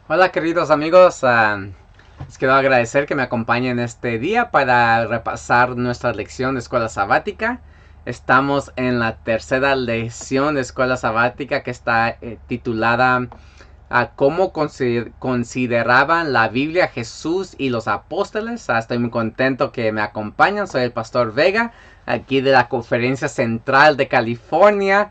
Hola queridos amigos, les quiero agradecer que me acompañen este día para repasar nuestra lección de escuela sabática. Estamos en la tercera lección de escuela sabática que está titulada cómo consideraban la Biblia Jesús y los apóstoles. Estoy muy contento que me acompañan. Soy el pastor Vega, aquí de la Conferencia Central de California.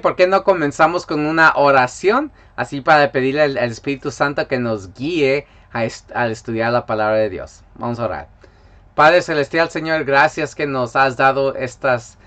¿Por qué no comenzamos con una oración? Así para pedirle al Espíritu Santo que nos guíe al estudiar la palabra de Dios. Vamos a orar. Padre Celestial, Señor, gracias que nos has dado esas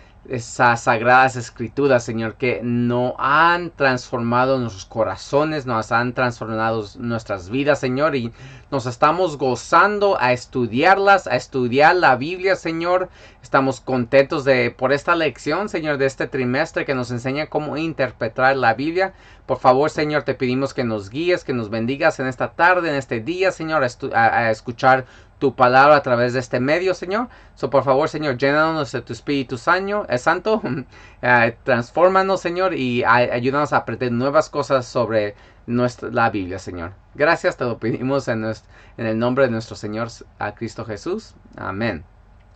sagradas escrituras, Señor, que no han transformado nuestros corazones, nos han transformado nuestras vidas, Señor, y nos estamos gozando a estudiarlas, a estudiar la Biblia, Señor. Estamos contentos por esta lección, Señor, de este trimestre que nos enseña cómo interpretar la Biblia. Por favor, Señor, te pedimos que nos guíes, que nos bendigas en esta tarde, en este día, Señor, a escuchar tu palabra a través de este medio, Señor. Por favor, Señor, llénanos de tu Espíritu Santo. Transfórmanos, Señor, y ayúdanos a aprender nuevas cosas sobre la Biblia, Señor. Gracias, te lo pedimos en el nombre de nuestro Señor Cristo Jesús. Amén.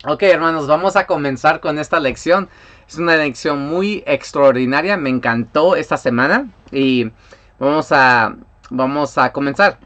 Ok, hermanos, vamos a comenzar con esta lección. Es una lección muy extraordinaria. Me encantó esta semana y vamos a comenzar.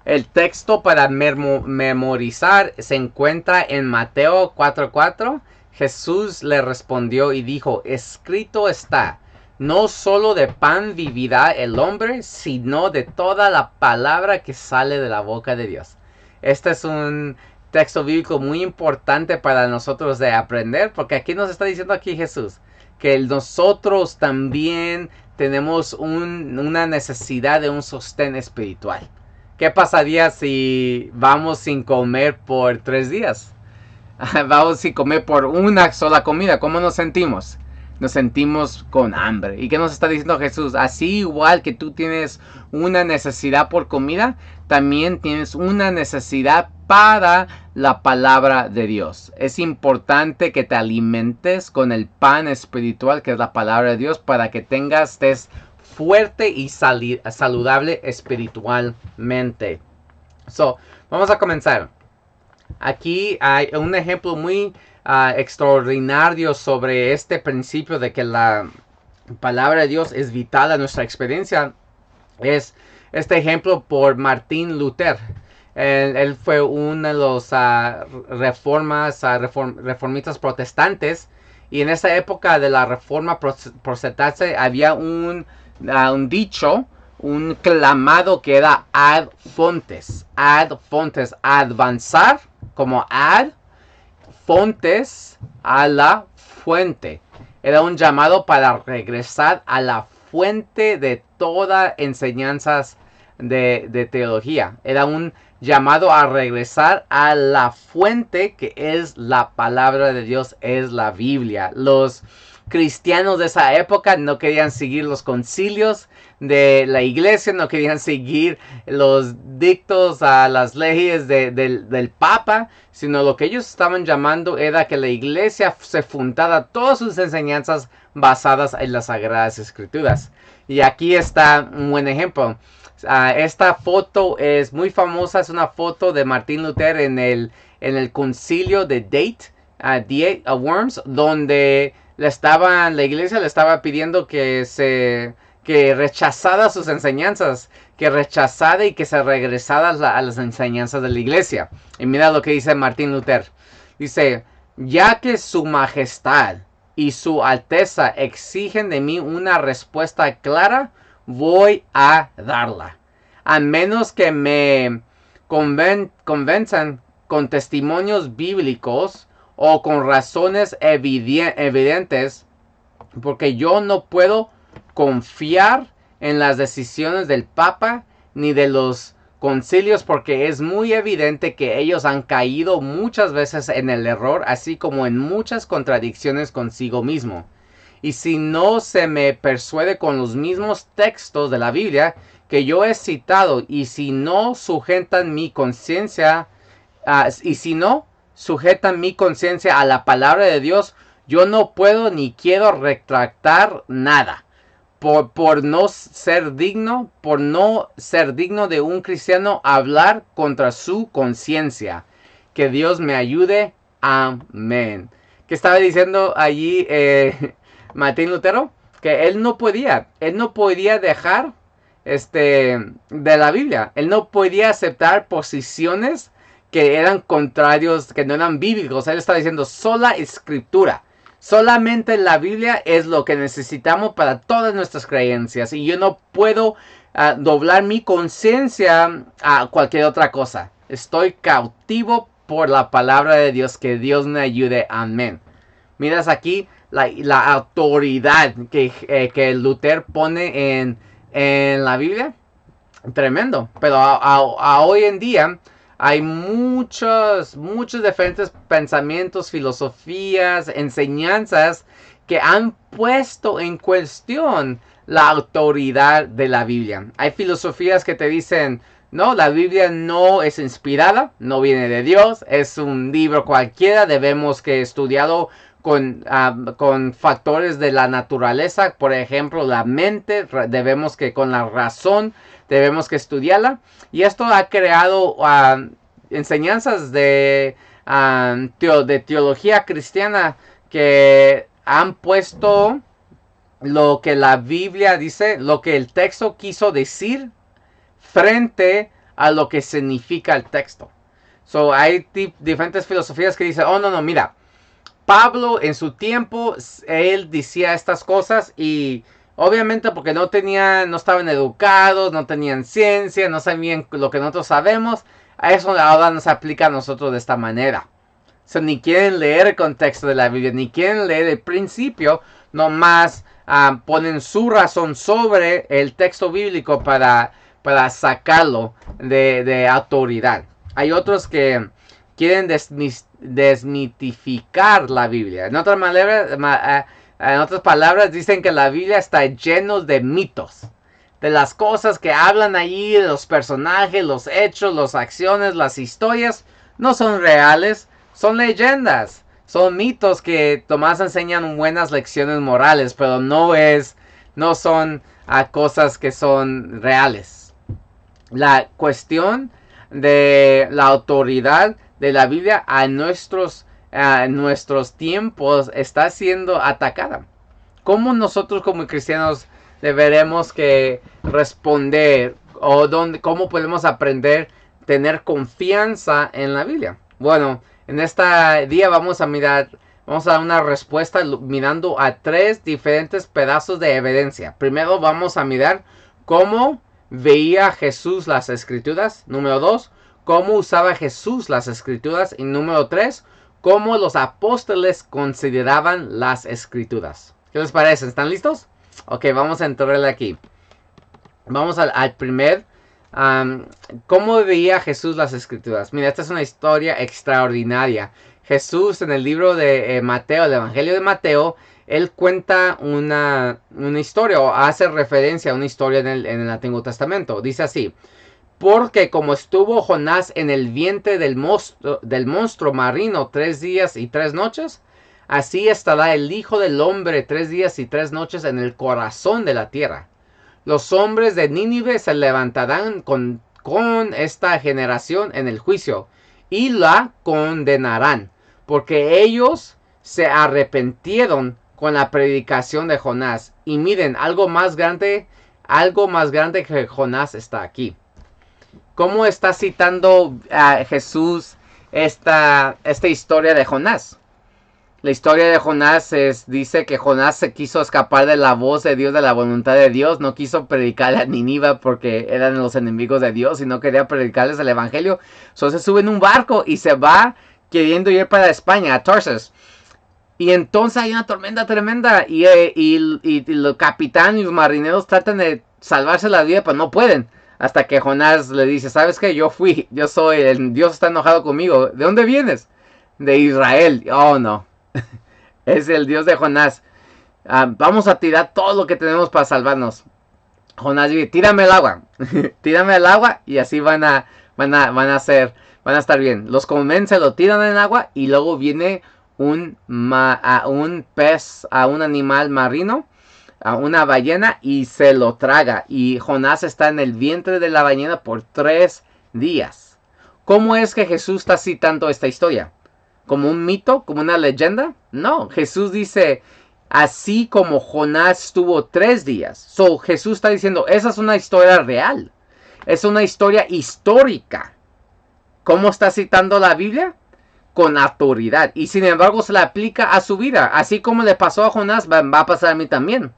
El texto para memorizar se encuentra en Mateo 4:4. Jesús le respondió y dijo: escrito está, no solo de pan vivirá el hombre, sino de toda la palabra que sale de la boca de Dios. Este es un texto bíblico muy importante para nosotros de aprender, porque aquí nos está diciendo aquí Jesús que nosotros también tenemos una necesidad de un sostén espiritual. ¿Qué pasaría si vamos sin comer por 3 días? Vamos sin comer por una sola comida. ¿Cómo nos sentimos? Nos sentimos con hambre. ¿Y qué nos está diciendo Jesús? Así igual que tú tienes una necesidad por comida, también tienes una necesidad para la palabra de Dios. Es importante que te alimentes con el pan espiritual que es la palabra de Dios para que estés fuerte y saludable espiritualmente. Vamos a comenzar. Aquí hay un ejemplo muy extraordinario sobre este principio de que la palabra de Dios es vital a nuestra experiencia. Es este ejemplo por Martín Lutero. Él fue uno de los reformistas protestantes. Y en esa época de la reforma protestante había un dicho, un clamado que era ad fontes, avanzar como ad fontes, a la fuente. Era un llamado para regresar a la fuente de toda enseñanzas de teología. Era un llamado a regresar a la fuente que es la palabra de Dios, es la Biblia. Los cristianos de esa época no querían seguir los concilios de la iglesia, no querían seguir los dictos a las leyes del Papa, sino lo que ellos estaban llamando era que la iglesia se fundara todas sus enseñanzas basadas en las Sagradas Escrituras. Y aquí está un buen ejemplo. Esta foto es muy famosa, es una foto de Martín Lutero en el concilio de Worms, donde la iglesia le estaba pidiendo que rechazara sus enseñanzas, que rechazara y que se regresara a las enseñanzas de la iglesia. Y mira lo que dice Martín Lutero. Dice: ya que su majestad y su alteza exigen de mí una respuesta clara, voy a darla. A menos que me convenzan con testimonios bíblicos o con razones evidentes, porque yo no puedo confiar en las decisiones del Papa ni de los concilios, porque es muy evidente que ellos han caído muchas veces en el error, así como en muchas contradicciones consigo mismo. Y si no se me persuade con los mismos textos de la Biblia que yo he citado, y si no sujetan mi conciencia, a la palabra de Dios, yo no puedo ni quiero retractar nada. por no ser digno de un cristiano hablar contra su conciencia. Que Dios me ayude. Amén. ¿Qué estaba diciendo allí Martín Lutero? Que él no podía dejar de la Biblia. Él no podía aceptar posiciones que eran contrarios, que no eran bíblicos. Él estaba diciendo sola escritura. Solamente la Biblia es lo que necesitamos para todas nuestras creencias. Y yo no puedo doblar mi conciencia a cualquier otra cosa. Estoy cautivo por la palabra de Dios. Que Dios me ayude. Amén. Miras aquí la autoridad que Lutero pone en la Biblia. Tremendo. Pero hoy en día hay muchos diferentes pensamientos, filosofías, enseñanzas que han puesto en cuestión la autoridad de la Biblia. Hay filosofías que te dicen, no, la Biblia no es inspirada, no viene de Dios, es un libro cualquiera, debemos que estudiarlo con factores de la naturaleza, por ejemplo, la mente, debemos que con la razón, debemos que estudiarla. Y esto ha creado enseñanzas de teología cristiana que han puesto lo que la Biblia dice, lo que el texto quiso decir, frente a lo que significa el texto. Hay diferentes filosofías que dicen, oh no, mira, Pablo en su tiempo, él decía estas cosas y obviamente porque no estaban educados, no tenían ciencia, no sabían lo que nosotros sabemos, a eso ahora nos aplica a nosotros de esta manera. Ni quieren leer el contexto de la Biblia, ni quieren leer el principio, nomás ponen su razón sobre el texto bíblico para sacarlo de autoridad. Hay otros que quieren desmitificar la Biblia. En otras palabras, dicen que la Biblia está llena de mitos. De las cosas que hablan allí, de los personajes, los hechos, las acciones, las historias, no son reales, son leyendas. Son mitos que nomás enseñan buenas lecciones morales, pero no son cosas que son reales. La cuestión de la autoridad de la Biblia en nuestros tiempos está siendo atacada. ¿Cómo nosotros como cristianos deberemos que responder cómo podemos aprender a tener confianza en la Biblia? Bueno, en este día vamos a dar una respuesta mirando a 3 diferentes pedazos de evidencia. Primero vamos a mirar cómo veía Jesús las escrituras. Número 2, cómo usaba Jesús las escrituras. Y número 3, cómo los apóstoles consideraban las escrituras. ¿Qué les parece? ¿Están listos? Ok, vamos a entrarle aquí. Vamos al primer. ¿Cómo veía Jesús las escrituras? Mira, esta es una historia extraordinaria. Jesús en el libro de Mateo, el Evangelio de Mateo, él cuenta una historia o hace referencia a una historia en el Antiguo Testamento. Dice así: porque como estuvo Jonás en el vientre del monstruo marino 3 días y 3 noches, así estará el Hijo del Hombre 3 días y 3 noches en el corazón de la tierra. Los hombres de Nínive se levantarán con esta generación en el juicio y la condenarán, porque ellos se arrepintieron con la predicación de Jonás. Y miren, algo más grande que Jonás está aquí. ¿Cómo está citando a Jesús esta historia de Jonás? La historia de Jonás dice que Jonás se quiso escapar de la voz de Dios, de la voluntad de Dios. No quiso predicar a Nínive porque eran los enemigos de Dios y no quería predicarles el evangelio. Entonces se sube en un barco y se va queriendo ir para España, a Tarsus. Y entonces hay una tormenta tremenda y el capitán y los marineros tratan de salvarse la vida, pero no pueden. Hasta que Jonás le dice: ¿sabes qué? Yo soy, Dios está enojado conmigo. ¿De dónde vienes? De Israel. Oh, no. Es el Dios de Jonás. Vamos a tirar todo lo que tenemos para salvarnos. Jonás dice: tírame el agua. Tírame el agua y así van a estar bien. Los convence, lo tiran en el agua y luego viene un pez, un animal marino, a una ballena y se lo traga. Y Jonás está en el vientre de la ballena por 3 días. ¿Cómo es que Jesús está citando esta historia? ¿Como un mito? ¿Como una leyenda? No, Jesús dice, así como Jonás estuvo 3 días. So, Jesús está diciendo, esa es una historia real. Es una historia histórica. ¿Cómo está citando la Biblia? Con autoridad. Y sin embargo se la aplica a su vida. Así como le pasó a Jonás, va a pasar a mí también.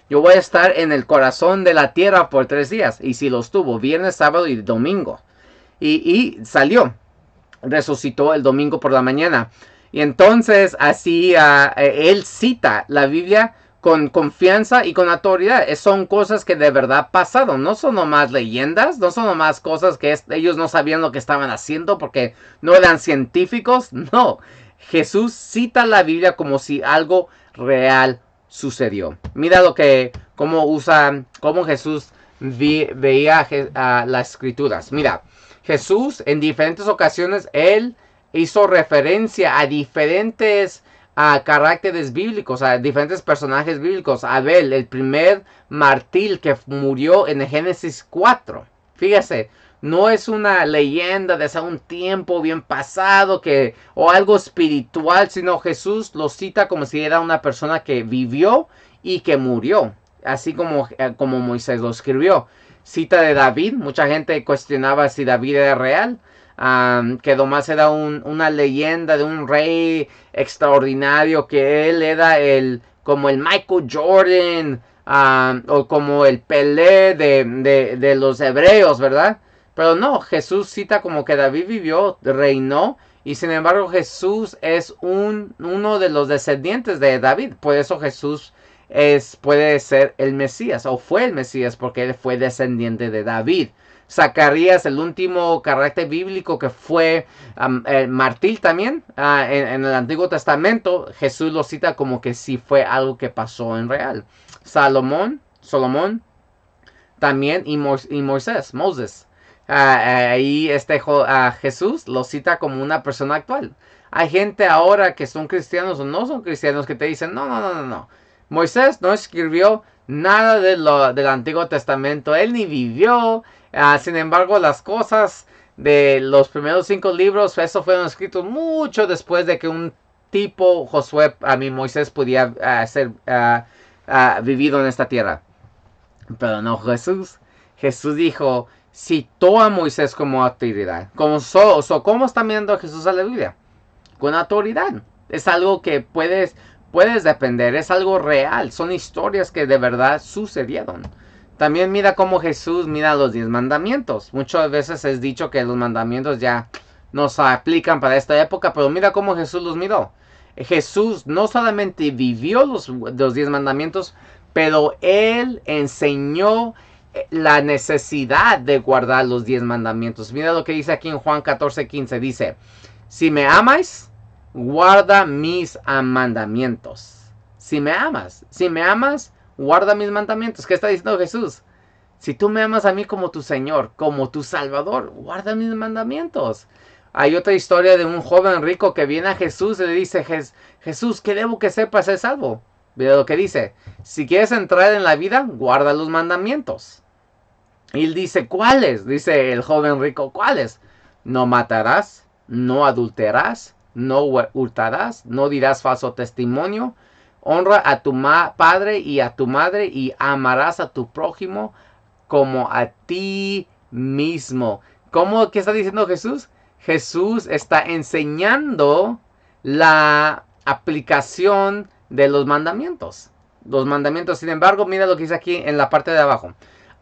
Yo voy a estar en el corazón de la tierra por 3 días. Y si lo estuvo, viernes, sábado y domingo. Y salió. Resucitó el domingo por la mañana. Y entonces así él cita la Biblia con confianza y con autoridad. Son cosas que de verdad pasaron. No son nomás leyendas. No son nomás cosas que ellos no sabían lo que estaban haciendo porque no eran científicos. No. Jesús cita la Biblia como si algo real sucedió. Mira cómo Jesús veía las escrituras. Mira, Jesús en diferentes ocasiones, él hizo referencia a diferentes caracteres bíblicos, a diferentes personajes bíblicos. Abel, el primer mártir que murió en Génesis 4. Fíjese, no es una leyenda de un tiempo bien pasado o algo espiritual, sino Jesús lo cita como si era una persona que vivió y que murió, así como Moisés lo escribió. Cita de David, mucha gente cuestionaba si David era real, que nomás era una leyenda de un rey extraordinario, que él era como el Michael Jordan, o como el Pelé de los hebreos, ¿verdad? Pero no, Jesús cita como que David vivió, reinó, y sin embargo Jesús es uno de los descendientes de David. Por eso Jesús puede ser el Mesías, o fue el Mesías, porque él fue descendiente de David. Zacarías, el último carácter bíblico que fue mártir también en el Antiguo Testamento, Jesús lo cita como que sí fue algo que pasó en real. Solomón también, y Moisés. Ahí Jesús lo cita como una persona actual. Hay gente ahora que son cristianos o no son cristianos que te dicen, no. Moisés no escribió nada del Antiguo Testamento. Él ni vivió. Sin embargo, las cosas de los primeros 5 libros, eso fueron escritos mucho después de que un tipo, Moisés podía ser vivido en esta tierra. Pero no, Jesús dijo, citó a Moisés como autoridad. ¿Cómo está mirando a Jesús a la Biblia? Con autoridad. Es algo que puedes depender, es algo real. Son historias que de verdad sucedieron. También mira cómo Jesús mira los 10 mandamientos. Muchas veces es dicho que los mandamientos ya no se aplican para esta época, pero mira cómo Jesús los miró. Jesús no solamente vivió los 10 mandamientos, pero él enseñó la necesidad de guardar los 10 mandamientos. Mira lo que dice aquí en Juan 14:15. Dice, si me amáis, guarda mis mandamientos. Si me amas, guarda mis mandamientos. ¿Qué está diciendo Jesús? Si tú me amas a mí como tu Señor, como tu Salvador, guarda mis mandamientos. Hay otra historia de un joven rico que viene a Jesús y le dice, Jesús, ¿qué debo que sepa para ser salvo? Mira lo que dice, si quieres entrar en la vida, guarda los mandamientos. Y él dice, ¿cuáles? Dice el joven rico, ¿cuáles? No matarás, no adulterarás, no hurtarás, no dirás falso testimonio, honra a tu padre y a tu madre y amarás a tu prójimo como a ti mismo. ¿Qué está diciendo Jesús? Jesús está enseñando la aplicación de los mandamientos. Los mandamientos, sin embargo, mira lo que dice aquí en la parte de abajo.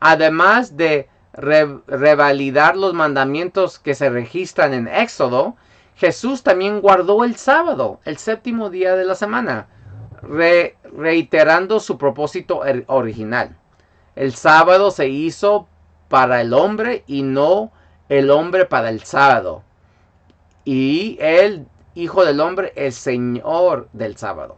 Además de revalidar los mandamientos que se registran en Éxodo, Jesús también guardó el sábado, el 7º día de la semana, reiterando su propósito original. El sábado se hizo para el hombre y no el hombre para el sábado. Y el Hijo del Hombre, el Señor del sábado.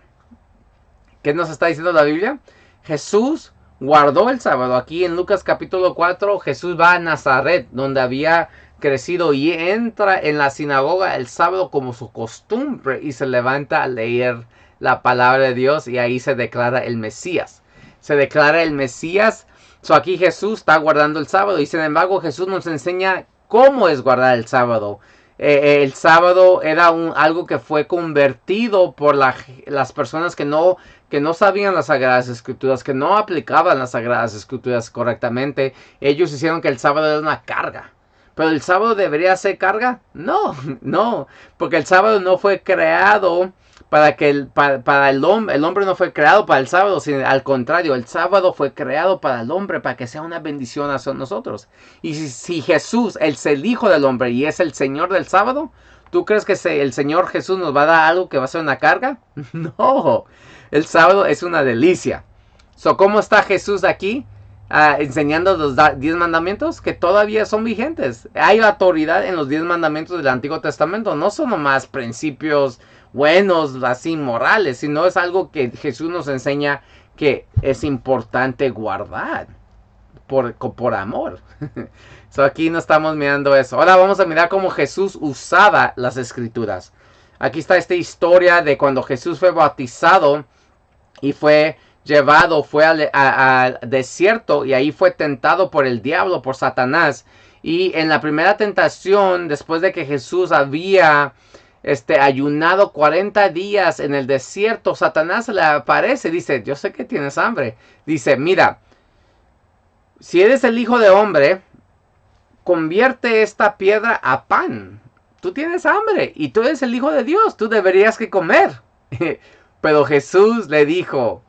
¿Qué nos está diciendo la Biblia? Jesús guardó el sábado. Aquí en Lucas capítulo 4, Jesús va a Nazaret, donde había crecido, y entra en la sinagoga el sábado como su costumbre y se levanta a leer la palabra de Dios, y ahí se declara el Mesías. se declara el Mesías. Aquí Jesús está guardando el sábado y sin embargo Jesús nos enseña cómo es guardar el sábado. El sábado era algo que fue convertido por las personas que no sabían las Sagradas Escrituras, que no aplicaban las Sagradas Escrituras correctamente. Ellos hicieron que el sábado era una carga. ¿Pero el sábado debería ser carga? No, no, porque el sábado no fue creado para el hombre. El hombre no fue creado para el sábado, sino al contrario, el sábado fue creado para el hombre, para que sea una bendición hacia nosotros. Y si Jesús es el Hijo del Hombre y es el Señor del sábado, ¿tú crees que el Señor Jesús nos va a dar algo que va a ser una carga? No, el sábado es una delicia. ¿Cómo está Jesús aquí? Enseñando los 10 mandamientos que todavía son vigentes. Hay autoridad en los 10 mandamientos del Antiguo Testamento. No son nomás principios buenos, así morales, sino es algo que Jesús nos enseña que es importante guardar por amor. Aquí no estamos mirando eso. Ahora vamos a mirar cómo Jesús usaba las escrituras. Aquí está esta historia de cuando Jesús fue bautizado y fue al desierto y ahí fue tentado por el diablo, por Satanás. Y en la primera tentación, después de que Jesús había ayunado 40 días en el desierto, Satanás le aparece y dice, yo sé que tienes hambre. Dice, mira, si eres el Hijo de Hombre, convierte esta piedra a pan. Tú tienes hambre y tú eres el Hijo de Dios, tú deberías que comer. Pero Jesús le dijo,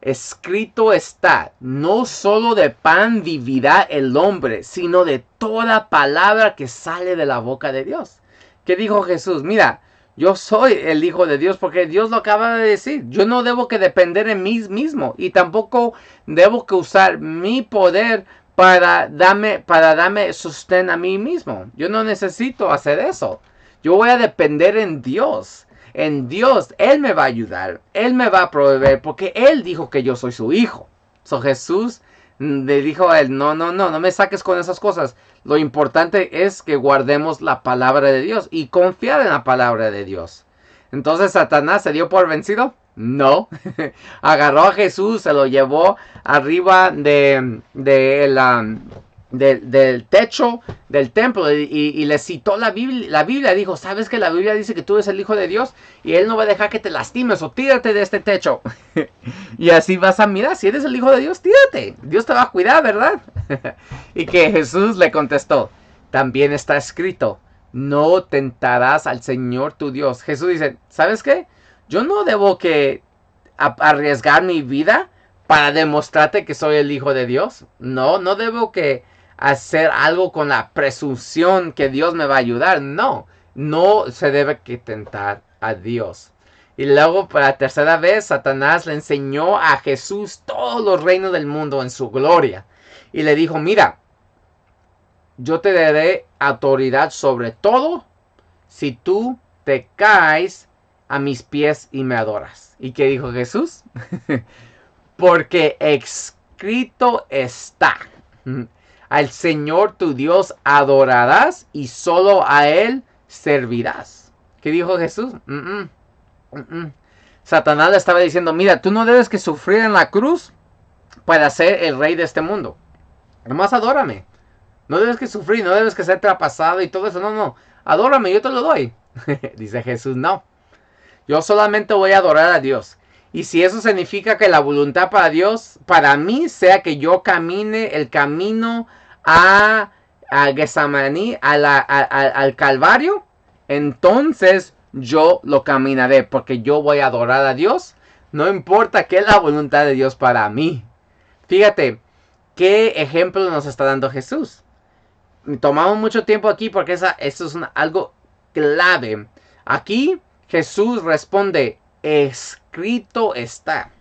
escrito está, no solo de pan vivirá el hombre, sino de toda palabra que sale de la boca de Dios. ¿Qué dijo Jesús? Mira, yo soy el Hijo de Dios porque Dios lo acaba de decir. Yo no debo que depender en mí mismo y tampoco debo que usar mi poder para darme sostén a mí mismo. Yo no necesito hacer eso. Yo voy a depender en Dios. En Dios, Él me va a ayudar. Él me va a proveer porque Él dijo que yo soy su hijo. Jesús le dijo a él, no me saques con esas cosas. Lo importante es que guardemos la palabra de Dios y confiar en la palabra de Dios. Entonces, ¿Satanás se dio por vencido? No. Agarró a Jesús, se lo llevó arriba del techo del templo y le citó la Biblia. La Biblia dijo, ¿sabes que la Biblia dice que tú eres el Hijo de Dios? Y Él no va a dejar que te lastimes o tírate de este techo. Y así vas a mirar, si eres el Hijo de Dios, tírate. Dios te va a cuidar, ¿verdad? Y que Jesús le contestó, también está escrito, no tentarás al Señor tu Dios. Jesús dice, ¿sabes qué? Yo no debo que arriesgar mi vida para demostrarte que soy el Hijo de Dios. No debo que hacer algo con la presunción que Dios me va a ayudar. No se debe que tentar a Dios. Y luego, por la tercera vez, Satanás le enseñó a Jesús todos los reinos del mundo en su gloria. Y le dijo, mira, yo te daré autoridad sobre todo si tú te caes a mis pies y me adoras. ¿Y qué dijo Jesús? Porque escrito está, al Señor tu Dios adorarás y solo a Él servirás. ¿Qué dijo Jesús? Satanás le estaba diciendo, mira, tú no debes que sufrir en la cruz para ser el rey de este mundo. Nomás adórame. No debes que sufrir, no debes que ser traspasado y todo eso. No, adórame, yo te lo doy. Dice Jesús, no. Yo solamente voy a adorar a Dios. Y si eso significa que la voluntad para Dios, para mí, sea que yo camine el camino a Getsemaní, al Calvario, entonces yo lo caminaré, porque yo voy a adorar a Dios. No importa qué es la voluntad de Dios para mí. Fíjate, qué ejemplo nos está dando Jesús. Tomamos mucho tiemsto aquí porque eso es algo clave. Aquí Jesús responde, escrito está.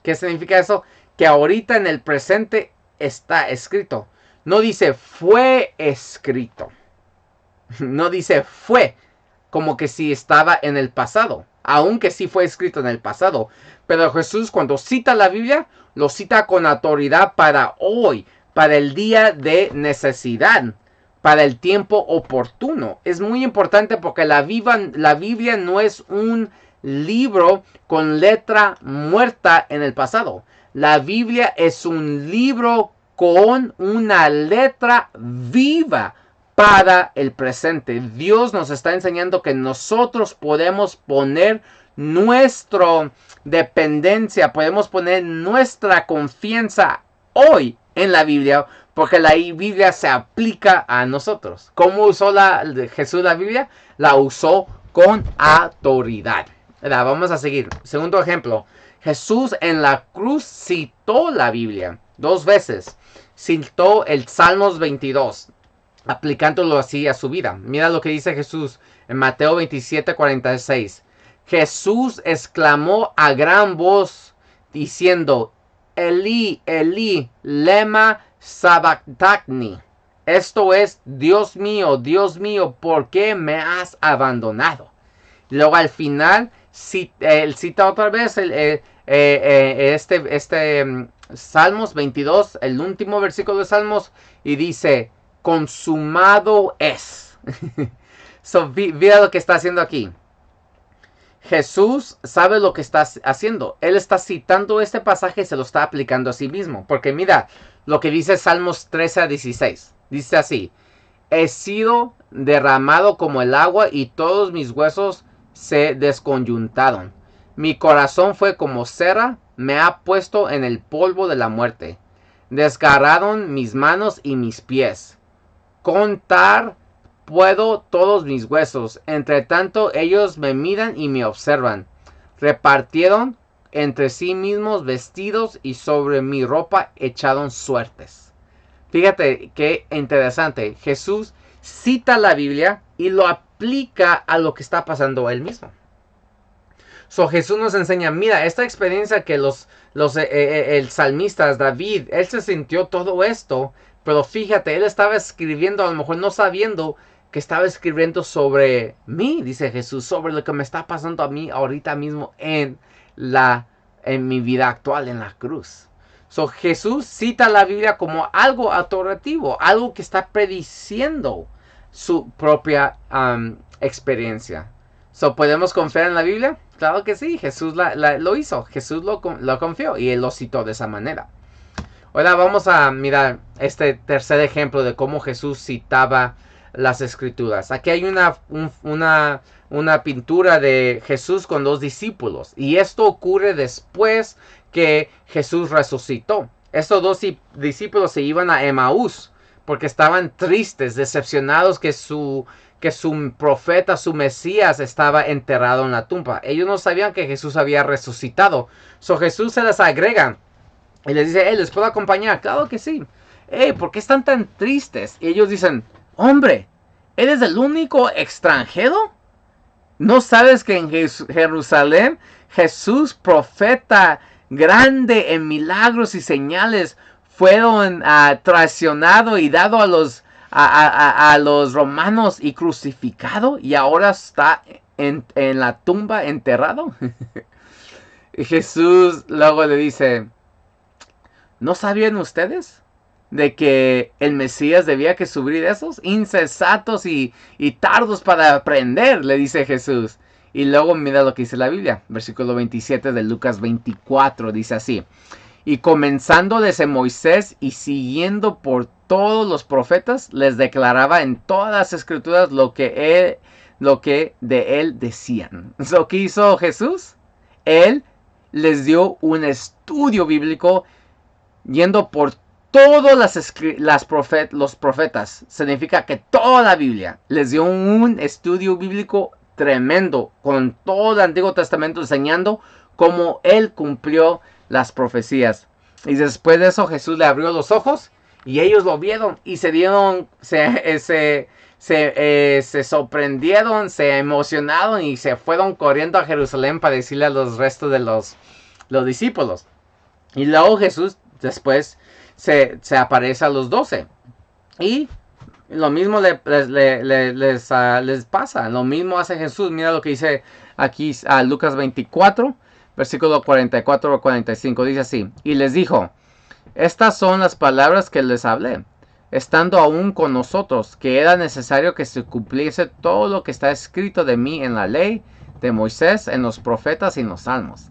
¿Qué significa eso? Que ahorita en el presente está escrito. No dice fue escrito. No dice fue, como que si estaba en el pasado. Aunque sí fue escrito en el pasado. Pero Jesús cuando cita la Biblia, lo cita con autoridad para hoy. Para el día de necesidad. Para el tiempo oportuno. Es muy importante porque la Biblia no es un libro con letra muerta en el pasado. La Biblia es un libro con una letra viva para el presente. Dios nos está enseñando que nosotros podemos poner nuestra dependencia, podemos poner nuestra confianza hoy en la Biblia, porque la Biblia se aplica a nosotros. ¿Cómo usó Jesús la Biblia? La usó con autoridad. Vamos a seguir. Segundo ejemplo. Jesús en la cruz citó la Biblia 2 veces. Citó el Salmos 22, aplicándolo así a su vida. Mira lo que dice Jesús en Mateo 27:46. Jesús exclamó a gran voz diciendo: Elí, Elí, lema sabactani. Esto es: Dios mío, ¿por qué me has abandonado? Luego al final él cita otra vez Salmos 22, el último versículo de Salmos, y dice: consumado es. Mira lo que está haciendo aquí. Jesús sabe lo que está haciendo. Él está citando este pasaje y se lo está aplicando a sí mismo. Porque mira lo que dice Salmos 13-16. Dice así: he sido derramado como el agua y todos mis huesos se desconyuntaron. Mi corazón fue como cera, me ha puesto en el polvo de la muerte. Desgarraron mis manos y mis pies. Contar puedo todos mis huesos. Entre tanto ellos me miran y me observan. Repartieron entre sí mismos vestidos y sobre mi ropa echaron suertes. Fíjate qué interesante. Jesús cita la Biblia y lo aplica a lo que está pasando él mismo. Jesús nos enseña, mira, esta experiencia que el salmista David, él se sintió todo esto, pero fíjate, él estaba escribiendo, a lo mejor no sabiendo que estaba escribiendo sobre mí, dice Jesús, sobre lo que me está pasando a mí ahorita mismo en mi vida actual, en la cruz. Jesús cita la Biblia como algo autorativo, algo que está prediciendo su propia experiencia. ¿Podemos confiar en la Biblia? Claro que sí, Jesús lo hizo, Jesús lo confió y él lo citó de esa manera. Ahora vamos a mirar este tercer ejemplo de cómo Jesús citaba las escrituras. Aquí hay una pintura de Jesús con 2 discípulos. Y esto ocurre después que Jesús resucitó. Estos 2 discípulos se iban a Emaús porque estaban tristes, decepcionados que su profeta, su Mesías, estaba enterrado en la tumba. Ellos no sabían que Jesús había resucitado. Jesús se les agrega y les dice: ¿les puedo acompañar? Claro que sí. ¿Por qué están tan tristes? Y ellos dicen: hombre, ¿eres el único extranjero? ¿No sabes que en Jerusalén Jesús, profeta grande en milagros y señales, fueron traicionado y dado a los romanos y crucificado, y ahora está en la tumba enterrado? Y Jesús luego le dice: ¿no sabían ustedes de que el Mesías debía que sufrir esos? Insensatos y tardos para aprender, le dice Jesús. Y luego mira lo que dice la Biblia, versículo 27 de Lucas 24, dice así: y comenzando desde Moisés y siguiendo por todos los profetas, les declaraba en todas las escrituras lo que de él decían. ¿Qué hizo Jesús? Él les dio un estudio bíblico yendo por todos los profetas. Significa que toda la Biblia les dio un estudio bíblico tremendo con todo el Antiguo Testamento, enseñando cómo él cumplió las profecías. Y después de eso Jesús le abrió los ojos y ellos lo vieron y se sorprendieron, se emocionaron y se fueron corriendo a Jerusalén para decirle a los restos de los discípulos. Y luego Jesús después se aparece a los 12 y lo mismo les pasa. Lo mismo hace Jesús. Mira lo que dice aquí Lucas 24, versículo 44 a 45. Dice así: y les dijo: estas son las palabras que les hablé, estando aún con nosotros, que era necesario que se cumpliese todo lo que está escrito de mí en la ley de Moisés, en los profetas y en los salmos.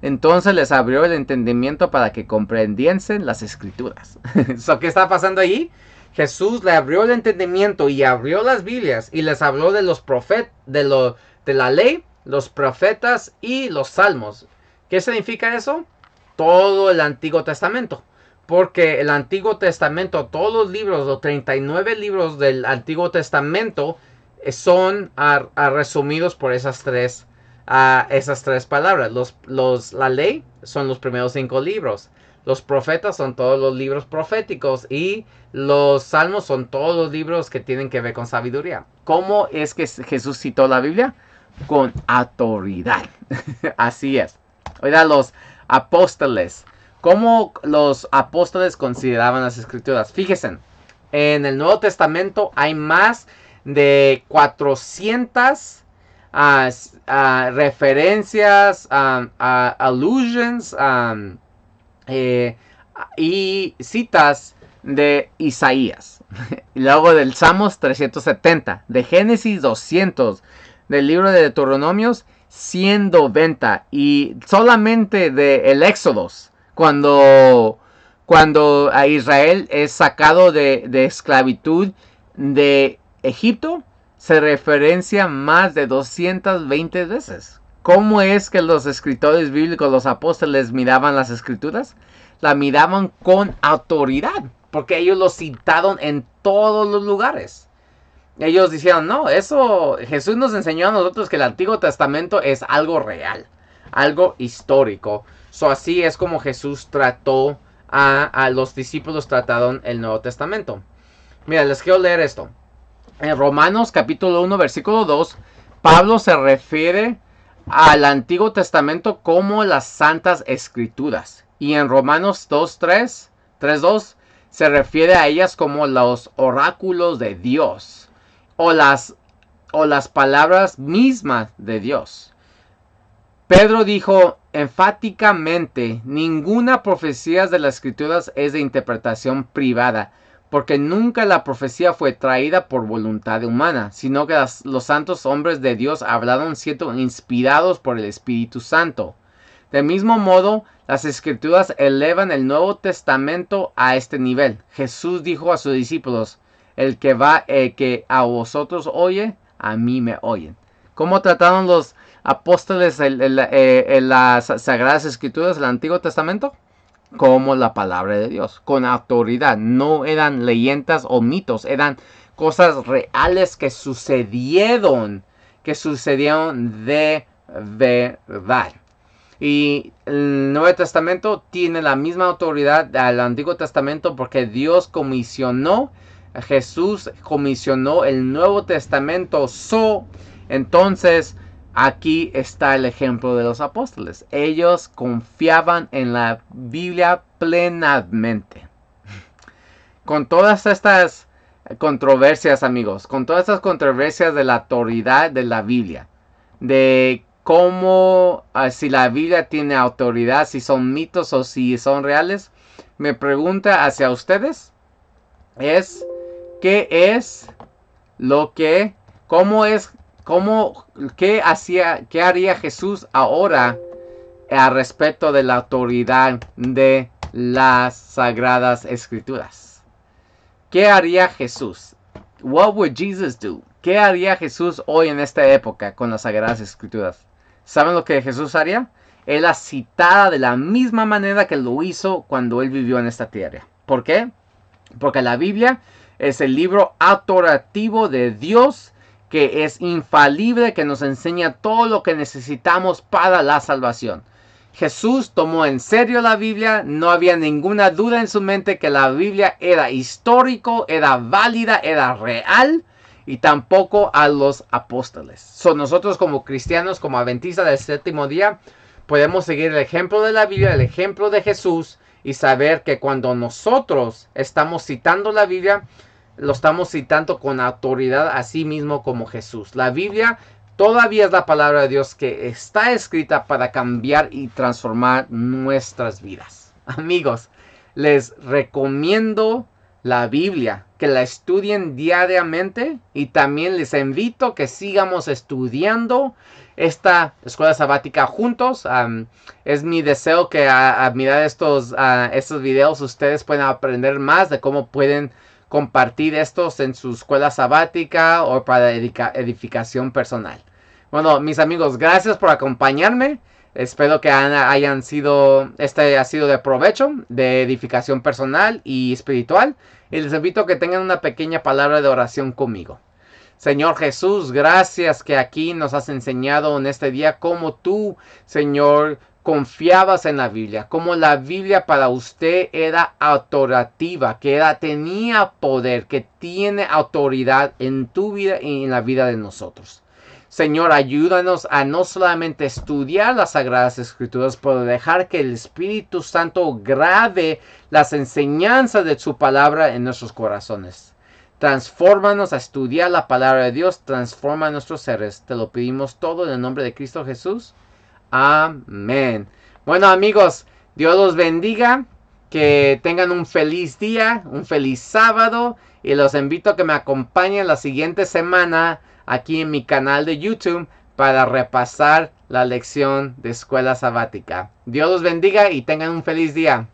Entonces les abrió el entendimiento para que comprendiesen las escrituras. ¿So, qué está pasando allí? Jesús le abrió el entendimiento y abrió las Biblias y les habló de los profetas, de la ley, los profetas y los salmos. ¿Qué significa eso? Todo el Antiguo Testamento. Porque el Antiguo Testamento, todos los libros, los 39 libros del Antiguo Testamento son resumidos por esas tres palabras. La ley son los primeros 5 libros. Los profetas son todos los libros proféticos. Y los salmos son todos los libros que tienen que ver con sabiduría. ¿Cómo es que Jesús citó la Biblia? Con autoridad. Así es. Oiga, los apóstoles. ¿Cómo los apóstoles consideraban las escrituras? Fíjense, en el Nuevo Testamento hay más de 400 referencias, allusions y citas de Isaías. Y luego del Salmos 370, de Génesis 200, del libro de Deuteronomios 190 y solamente de el Éxodo. Cuando a Israel es sacado de esclavitud de Egipto, se referencia más de 220 veces. ¿Cómo es que los escritores bíblicos, los apóstoles, miraban las escrituras? La miraban con autoridad, porque ellos lo citaron en todos los lugares. Ellos dijeron, no, eso Jesús nos enseñó a nosotros que el Antiguo Testamento es algo real, algo histórico. Así es como Jesús trató a los discípulos, trataron el Nuevo Testamento. Mira, les quiero leer esto. En Romanos capítulo 1, versículo 2, Pablo se refiere al Antiguo Testamento como las Santas Escrituras. Y en Romanos 3:2, se refiere a ellas como los oráculos de Dios. O las palabras mismas de Dios. Pedro dijo enfáticamente, ninguna profecía de las escrituras es de interpretación privada, porque nunca la profecía fue traída por voluntad humana, sino que los santos hombres de Dios hablaron siendo inspirados por el Espíritu Santo. Del mismo modo, las escrituras elevan el Nuevo Testamento a este nivel. Jesús dijo a sus discípulos, el que a vosotros oye, a mí me oyen. ¿Cómo trataron los apóstoles las Sagradas Escrituras del Antiguo Testamento? Como la palabra de Dios, con autoridad. No eran leyendas o mitos, eran cosas reales que sucedieron de verdad. Y el Nuevo Testamento tiene la misma autoridad del Antiguo Testamento porque Dios Jesús comisionó el Nuevo Testamento. Entonces, aquí está el ejemplo de los apóstoles. Ellos confiaban en la Biblia plenamente. Con todas estas controversias, amigos, con todas estas controversias de la autoridad de la Biblia, de cómo, si la Biblia tiene autoridad, si son mitos o si son reales, mi pregunta hacia ustedes es, ¿qué haría Jesús ahora al respecto de la autoridad de las Sagradas Escrituras? ¿Qué haría Jesús? What would Jesus do? ¿Qué haría Jesús hoy en esta época con las Sagradas Escrituras? ¿Saben lo que Jesús haría? Él las citara de la misma manera que lo hizo cuando él vivió en esta tierra. ¿Por qué? Porque la Biblia es el libro autorativo de Dios, que es infalible, que nos enseña todo lo que necesitamos para la salvación. Jesús tomó en serio la Biblia, no había ninguna duda en su mente que la Biblia era histórico, era válida, era real, y tampoco a los apóstoles. Nosotros como cristianos, como adventistas del séptimo día, podemos seguir el ejemplo de la Biblia, el ejemplo de Jesús, y saber que cuando nosotros estamos citando la Biblia, lo estamos citando con autoridad, así mismo como Jesús. La Biblia todavía es la palabra de Dios que está escrita para cambiar y transformar nuestras vidas. Amigos, les recomiendo la Biblia, que la estudien diariamente, y también les invito a que sigamos estudiando esta escuela sabática juntos. Es mi deseo que a mirar estos videos ustedes puedan aprender más de cómo pueden compartir estos en su escuela sabática o para edificación personal. Bueno, mis amigos, gracias por acompañarme. Espero que hayan sido, ha sido de provecho, de edificación personal y espiritual. Y les invito a que tengan una pequeña palabra de oración conmigo. Señor Jesús, gracias que aquí nos has enseñado en este día cómo tú, Señor, confiabas en la Biblia, cómo la Biblia para usted era autoritativa, que tenía poder, que tiene autoridad en tu vida y en la vida de nosotros. Señor, ayúdanos a no solamente estudiar las Sagradas Escrituras, pero dejar que el Espíritu Santo grabe las enseñanzas de su palabra en nuestros corazones. Transfórmanos a estudiar la palabra de Dios, transforma nuestros seres. Te lo pedimos todo en el nombre de Cristo Jesús. Amén. Bueno, amigos, Dios los bendiga. Que tengan un feliz día, un feliz sábado. Y los invito a que me acompañen la siguiente semana aquí en mi canal de YouTube para repasar la lección de escuela sabática. Dios los bendiga y tengan un feliz día.